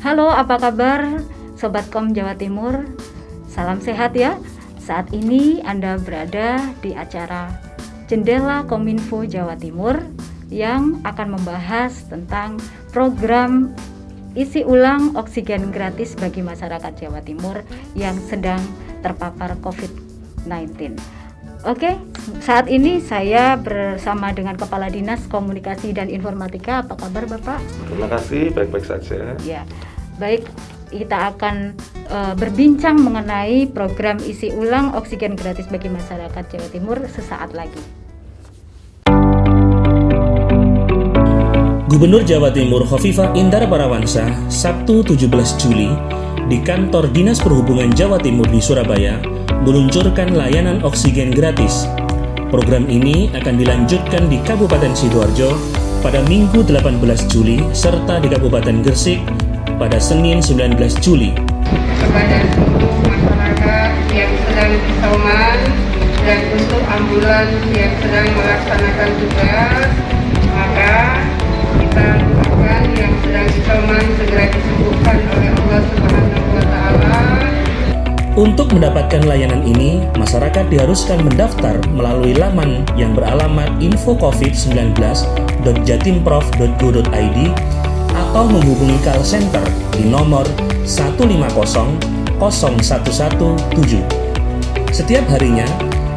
Halo, apa kabar Sobat Kom Jawa Timur? Salam sehat ya. Saat ini Anda berada di acara Jendela Kominfo Jawa Timur yang akan membahas tentang program isi ulang oksigen gratis bagi masyarakat Jawa Timur yang sedang terpapar COVID-19. Oke, saat ini saya bersama dengan Kepala Dinas Komunikasi dan Informatika. Apa kabar Bapak? Terima kasih, baik-baik saja. Ya, baik. Kita akan berbincang mengenai program isi ulang oksigen gratis bagi masyarakat Jawa Timur sesaat lagi. Gubernur Jawa Timur Khofifah Indar Parawansa Sabtu 17 Juli di kantor Dinas Perhubungan Jawa Timur di Surabaya meluncurkan layanan oksigen gratis. Program ini akan dilanjutkan di Kabupaten Sidoarjo pada Minggu 18 Juli serta di Kabupaten Gresik pada Senin 19 Juli. Kepada seluruh masyarakat yang sedang isoman dan untuk ambulans yang sedang melaksanakan tugas, maka kita doakan yang sedang isoman segera disembuhkan oleh Allah Subhanahu wa Ta'ala. Untuk mendapatkan layanan ini, masyarakat diharuskan mendaftar melalui laman yang beralamat info-covid19.jatimprov.go.id atau menghubungi call center di nomor 150 0117. Setiap harinya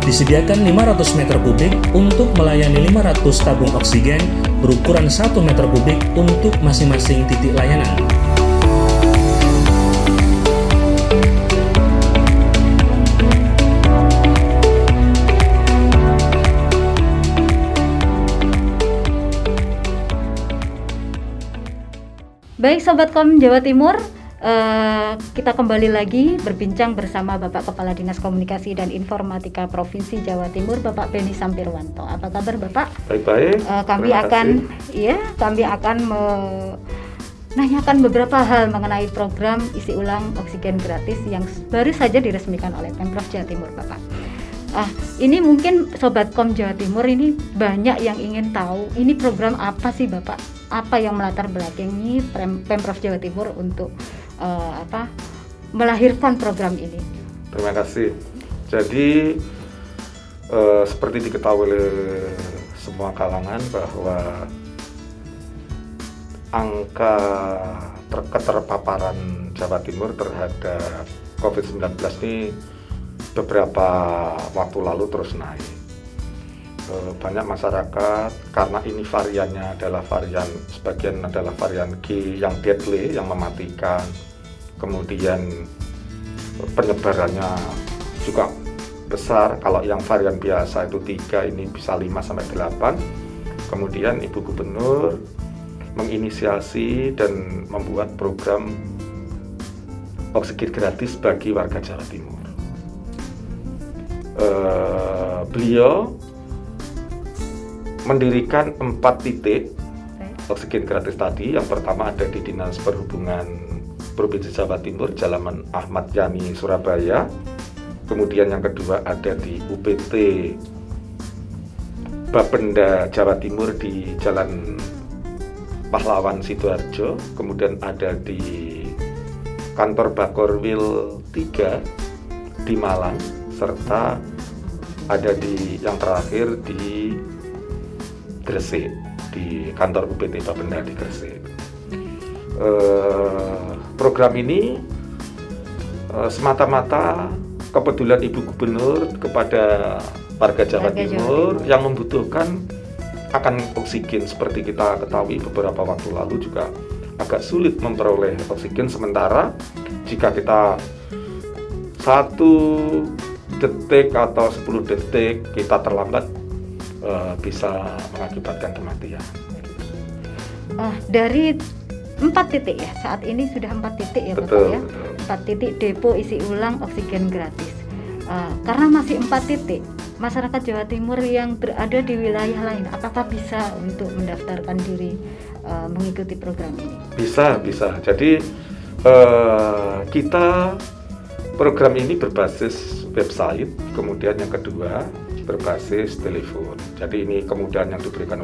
disediakan 500 meter kubik untuk melayani 500 tabung oksigen berukuran 1 meter kubik untuk masing-masing titik layanan. Baik Sobat Kom Jawa Timur, kita kembali lagi berbincang bersama Bapak Kepala Dinas Komunikasi dan Informatika Provinsi Jawa Timur, Bapak Beni Sampirwanto. Apa kabar Bapak? Baik-baik. Kami akan menanyakan beberapa hal mengenai program isi ulang oksigen gratis yang baru saja diresmikan oleh Pemprov Jawa Timur, Bapak. Ini mungkin Sobat Kom Jawa Timur ini banyak yang ingin tahu, ini program apa sih Bapak? Apa yang melatar belakangi Pemprov Jawa Timur untuk melahirkan program ini? Terima kasih. Jadi seperti diketahui oleh semua kalangan bahwa angka keterpaparan Jawa Timur terhadap COVID-19 ini beberapa waktu lalu terus naik. Banyak masyarakat, karena ini variannya adalah sebagian adalah varian G yang deadly, yang mematikan, kemudian penyebarannya juga besar. Kalau yang varian biasa itu 3, ini bisa 5-8. Kemudian Ibu Gubernur menginisiasi dan membuat program oksigen gratis bagi warga Jawa Timur. Beliau mendirikan 4 titik oksigen gratis tadi. Yang pertama ada di Dinas Perhubungan Provinsi Jawa Timur, Jalan Ahmad Yani, Surabaya. Kemudian yang kedua ada di UPT Bapenda Jawa Timur di Jalan Pahlawan Sidoarjo. Kemudian ada di kantor Bakorwil 3 di Malang, serta ada di yang terakhir di Gresik, di kantor UPT Bapenda di Gresik. Program ini semata-mata kepedulian Ibu Gubernur kepada warga Jawa Timur yang membutuhkan akan oksigen. Seperti kita ketahui beberapa waktu lalu juga agak sulit memperoleh oksigen, sementara jika kita 1 detik atau 10 detik kita terlambat bisa mengakibatkan kematian. Dari 4 titik ya, saat ini sudah 4 titik ya Bapak ya. 4 titik depo isi ulang oksigen gratis. Karena masih 4 titik, masyarakat Jawa Timur yang berada di wilayah lain, apakah bisa untuk mendaftarkan diri mengikuti program ini? Bisa. Jadi kita program ini berbasis website, kemudian yang kedua berbasis telepon. Jadi ini kemudahan yang diberikan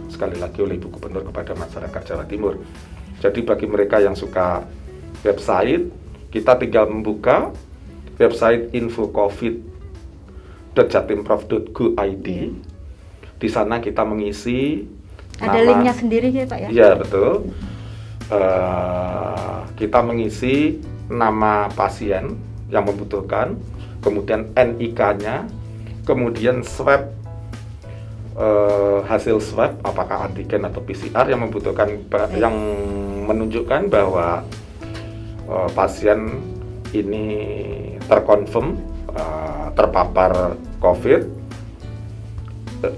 sekali lagi oleh Ibu Gubernur kepada masyarakat Jawa Timur. Jadi bagi mereka yang suka website, kita tinggal membuka website infocovid.jatimprov.go.id. Di sana kita mengisi Ada nama, linknya sendiri ya Pak ya? Iya betul. Kita mengisi nama pasien yang membutuhkan, kemudian NIK-nya, kemudian swab, hasil swab apakah antigen atau PCR yang membutuhkan, yang menunjukkan bahwa pasien ini terkonfirm terpapar COVID.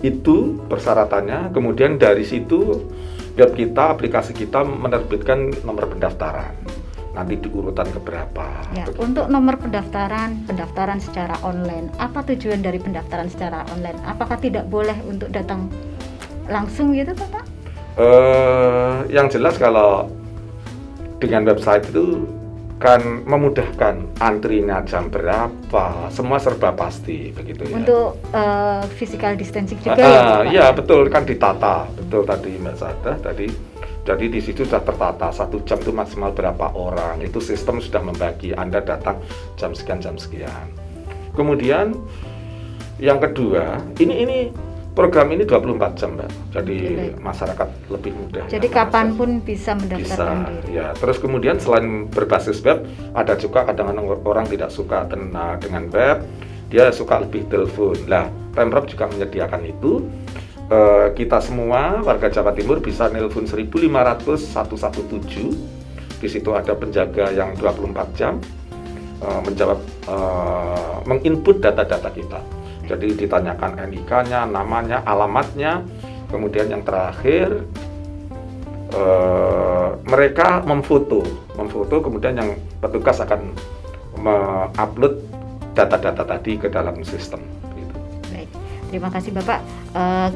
Itu persyaratannya. Kemudian dari situ web kita, aplikasi kita menerbitkan nomor pendaftaran. Nanti di urutan keberapa. Ya, untuk nomor pendaftaran secara online. Apa tujuan dari pendaftaran secara online? Apakah tidak boleh untuk datang langsung gitu Pak? Yang jelas kalau dengan website itu kan memudahkan, antrinya jam berapa, semua serba pasti begitu ya. Untuk physical distancing juga ya Pak? Iya betul, kan ditata, betul tadi Mbak Sada tadi. Jadi di situ sudah tertata, 1 jam itu maksimal berapa orang, itu sistem sudah membagi, Anda datang jam sekian. Kemudian yang kedua, ini program ini 24 jam Mbak, jadi masyarakat lebih mudah. Jadi kapanpun bisa mendaftarkan diri. Ya, terus kemudian selain berbasis web, ada juga kadang-kadang orang tidak suka dengan web, dia suka lebih telepon. Lah, Pemprov juga menyediakan itu. Kita semua warga Jawa Timur bisa nelpon 1500 117. Di situ ada penjaga yang 24 jam menjawab, menginput data-data kita. Jadi ditanyakan NIK-nya, namanya, alamatnya, kemudian yang terakhir mereka memfoto, kemudian yang petugas akan mengupload data-data tadi ke dalam sistem. Gitu. Baik, terima kasih Bapak.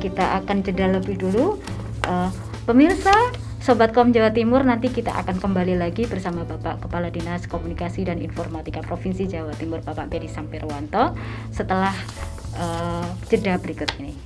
Kita akan jeda lebih dulu. Pemirsa, Sobat Kom Jawa Timur, nanti kita akan kembali lagi bersama Bapak Kepala Dinas Komunikasi dan Informatika Provinsi Jawa Timur, Bapak Beni Sampirwanto, setelah jeda berikut ini.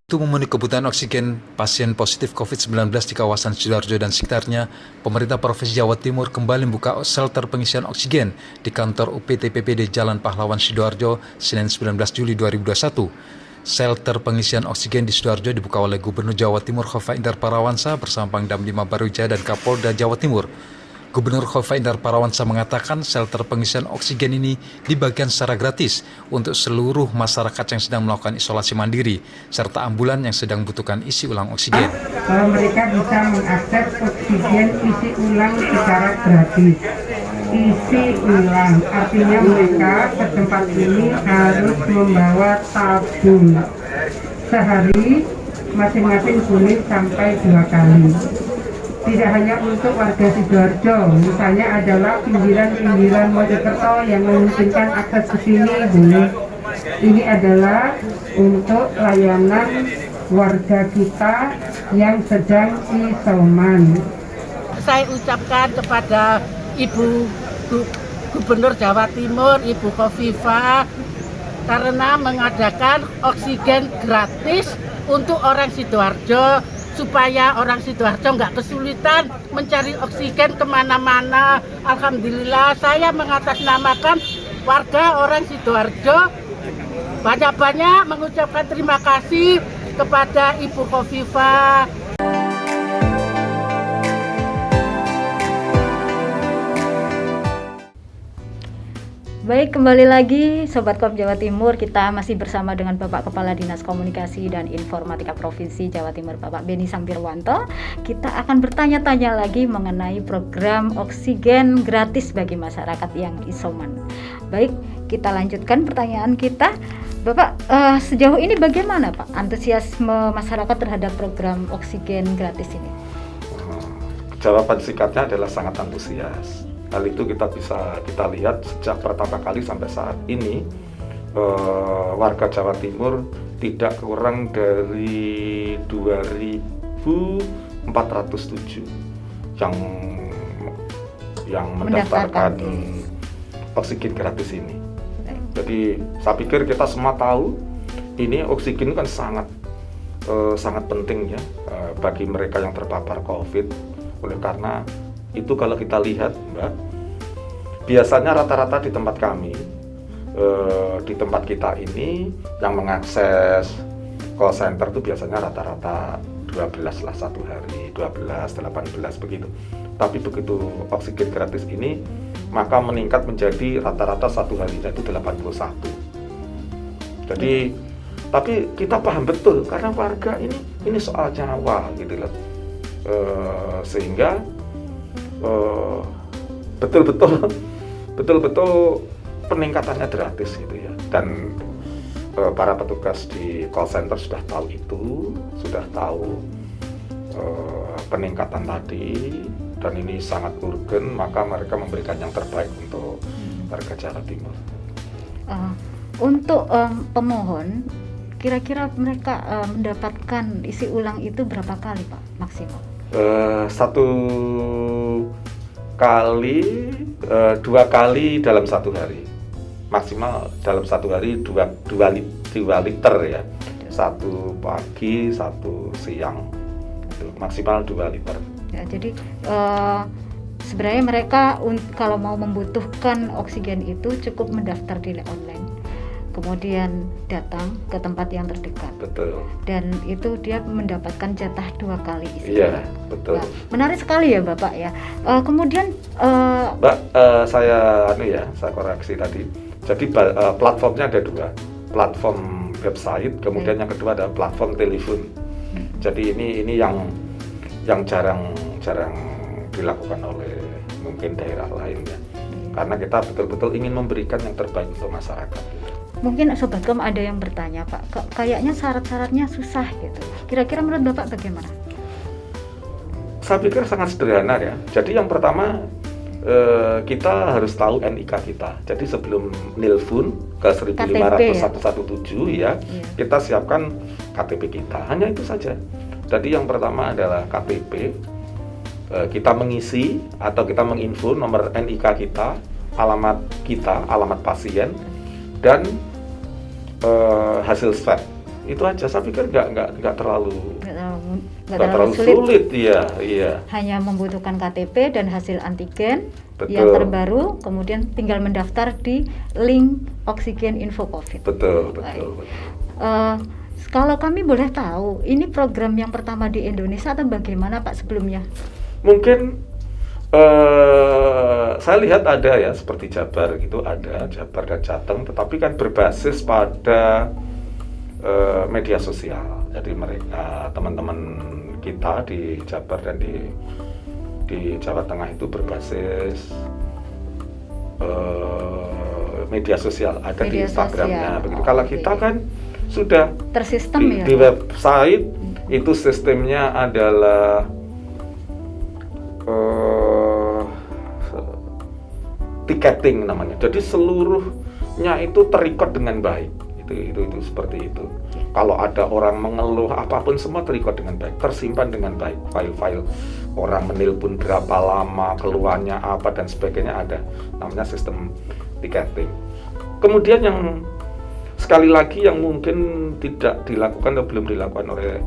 Untuk memenuhi kebutuhan oksigen pasien positif COVID-19 di kawasan Sidoarjo dan sekitarnya, pemerintah Provinsi Jawa Timur kembali membuka shelter pengisian oksigen di kantor UPTPPD Jalan Pahlawan Sidoarjo, Senin 19 Juli 2021. Shelter pengisian oksigen di Sidoarjo dibuka oleh Gubernur Jawa Timur Khofifa Indar Parawansa bersama Pangdam 5 Barujaya dan Kapolda Jawa Timur. Gubernur Khofifa Indar Parawansa mengatakan shelter pengisian oksigen ini dibagikan secara gratis untuk seluruh masyarakat yang sedang melakukan isolasi mandiri serta ambulan yang sedang membutuhkan isi ulang oksigen. Bahwa mereka bisa mengakses oksigen isi ulang secara gratis. Isi ulang artinya mereka ke tempat ini harus membawa tabung. Sehari masing-masing boleh sampai 2 kali. Tidak hanya untuk warga Sidoarjo, misalnya adalah pinggiran-pinggiran Mojokerto yang memungkinkan akses ke sini boleh. Ini adalah untuk layanan warga kita yang sedang isoman. Saya ucapkan kepada Ibu Gubernur Jawa Timur, Ibu Khofifa, karena mengadakan oksigen gratis untuk orang Sidoarjo, supaya orang Sidoarjo nggak kesulitan mencari oksigen kemana-mana. Alhamdulillah saya mengatasnamakan warga orang Sidoarjo banyak-banyak mengucapkan terima kasih kepada Ibu Khofifa. Baik, kembali lagi Sobat Kom Jawa Timur, kita masih bersama dengan Bapak Kepala Dinas Komunikasi dan Informatika Provinsi Jawa Timur, Bapak Beni Sampirwanto. Kita akan bertanya-tanya lagi mengenai program oksigen gratis bagi masyarakat yang isoman. Baik, kita lanjutkan pertanyaan kita. Bapak, sejauh ini bagaimana Pak antusiasme masyarakat terhadap program oksigen gratis ini? Jawaban singkatnya adalah sangat antusias. Hal itu kita lihat sejak pertama kali sampai saat ini, warga Jawa Timur tidak kurang dari 2.407 yang mendaftarkan oksigen gratis ini. Jadi saya pikir kita semua tahu ini oksigen kan sangat sangat penting ya bagi mereka yang terpapar COVID. Oleh karena itu kalau kita lihat Mbak, biasanya rata-rata di tempat kami, di tempat kita ini yang mengakses call center itu biasanya rata-rata 12 lah satu hari, 12, 18 begitu. Tapi begitu oksigen gratis ini, maka meningkat menjadi rata-rata satu harinya itu 81. Jadi, tapi kita paham betul karena warga ini soal nyawa gitu loh. Sehingga betul-betul peningkatannya drastis gitu ya. Dan para petugas di call center sudah tahu itu, sudah tahu peningkatan tadi, dan ini sangat urgen, maka mereka memberikan yang terbaik untuk warga Jawa Timur. Untuk pemohon, kira-kira mereka mendapatkan isi ulang itu berapa kali Pak maksimal? 1 kali, 2 kali dalam 1 hari. Maksimal dalam 1 hari 2 liter ya. 1 pagi, 1 siang. Maksimal 2 liter. Ya, jadi sebenarnya mereka kalau mau membutuhkan oksigen itu cukup mendaftar di online, kemudian datang ke tempat yang terdekat. Betul. Dan itu dia mendapatkan jatah 2 kali isi. Iya, betul. Nah, menarik sekali ya Bapak ya. Kemudian Mbak, saya koreksi tadi. Jadi platformnya ada 2, platform website, kemudian yang kedua ada platform telepon. Jadi ini yang jarang dilakukan oleh mungkin daerah lain ya. Karena kita betul-betul ingin memberikan yang terbaik untuk masyarakat. Mungkin Sobat Kom ada yang bertanya Pak, kayaknya syarat-syaratnya susah gitu. Kira-kira menurut Bapak bagaimana? Saya pikir sangat sederhana ya. Jadi yang pertama kita harus tahu NIK kita. Jadi sebelum nelpon ke 1.500-117 ya, kita siapkan KTP kita. Hanya itu saja. Jadi yang pertama adalah KTP. Kita mengisi atau kita menginfo nomor NIK kita, alamat pasien, dan hasil swab. Itu aja. Saya pikir nggak terlalu sulit ya. Iya. Hanya membutuhkan KTP dan hasil antigen. Betul. Yang terbaru, kemudian tinggal mendaftar di link Oksigen Info COVID. Betul. Kalau kami boleh tahu, ini program yang pertama di Indonesia atau bagaimana Pak sebelumnya? Mungkin saya lihat ada ya, seperti Jabar gitu, ada Jabar dan Jateng, tetapi kan berbasis pada media sosial. Jadi mereka, teman-teman kita di Jabar dan di Jawa Tengah itu berbasis media sosial, ada di Instagramnya. Begitu. Kalau kita kan sudah tersistem di website itu sistemnya adalah tiketing namanya. Jadi seluruhnya itu terrecord dengan baik. Itu seperti itu. Kalau ada orang mengeluh apapun, semua terrecord dengan baik, tersimpan dengan baik. File-file orang menelpon berapa lama, keluhannya apa dan sebagainya ada. Namanya sistem tiketing. Kemudian yang sekali lagi yang mungkin tidak dilakukan atau belum dilakukan oleh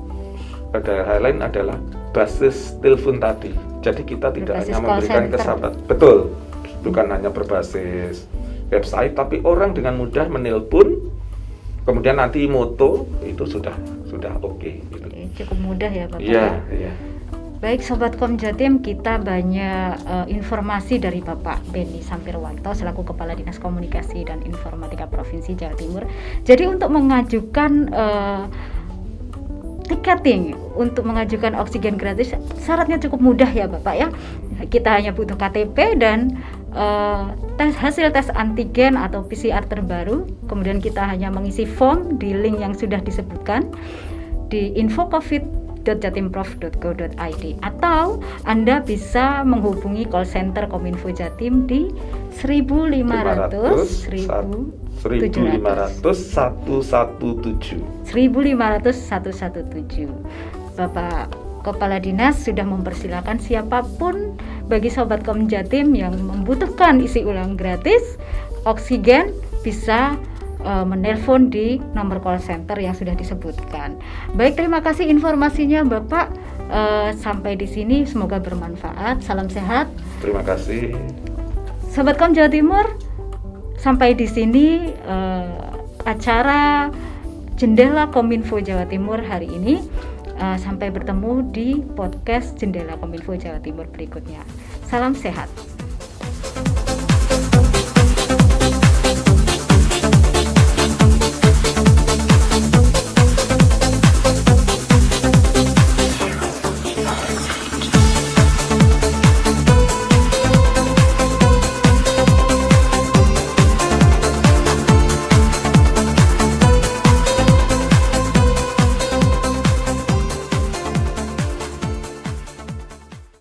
daerah lain adalah basis telepon tadi. Jadi kita tidak hanya memberikan kesabaran, betul, bukan hanya berbasis website, tapi orang dengan mudah menelpon, kemudian nanti moto itu sudah oke. Gitu. Cukup mudah ya Bapak. Iya. Baik Sobat Kom Jatim, kita banyak informasi dari Bapak Benny Sampirwanto selaku Kepala Dinas Komunikasi dan Informatika Provinsi Jawa Timur. Jadi untuk mengajukan tiketing, untuk mengajukan oksigen gratis, syaratnya cukup mudah ya Bapak ya. Kita hanya butuh KTP dan hasil tes antigen atau PCR terbaru. Kemudian kita hanya mengisi form di link yang sudah disebutkan di infocovid.jatimprov.go.id, atau Anda bisa menghubungi call center Kominfo Jatim di 1.500 117. Bapak Kepala Dinas sudah mempersilakan siapapun bagi Sobat Kom Jatim yang membutuhkan isi ulang gratis oksigen bisa menelpon di nomor call center yang sudah disebutkan. Baik, terima kasih informasinya Bapak. Sampai di sini semoga bermanfaat. Salam sehat. Terima kasih. Sobat Kom Jawa Timur, sampai di sini acara Jendela Kominfo Jawa Timur hari ini. Sampai bertemu di podcast Jendela Kominfo Jawa Timur berikutnya. Salam sehat.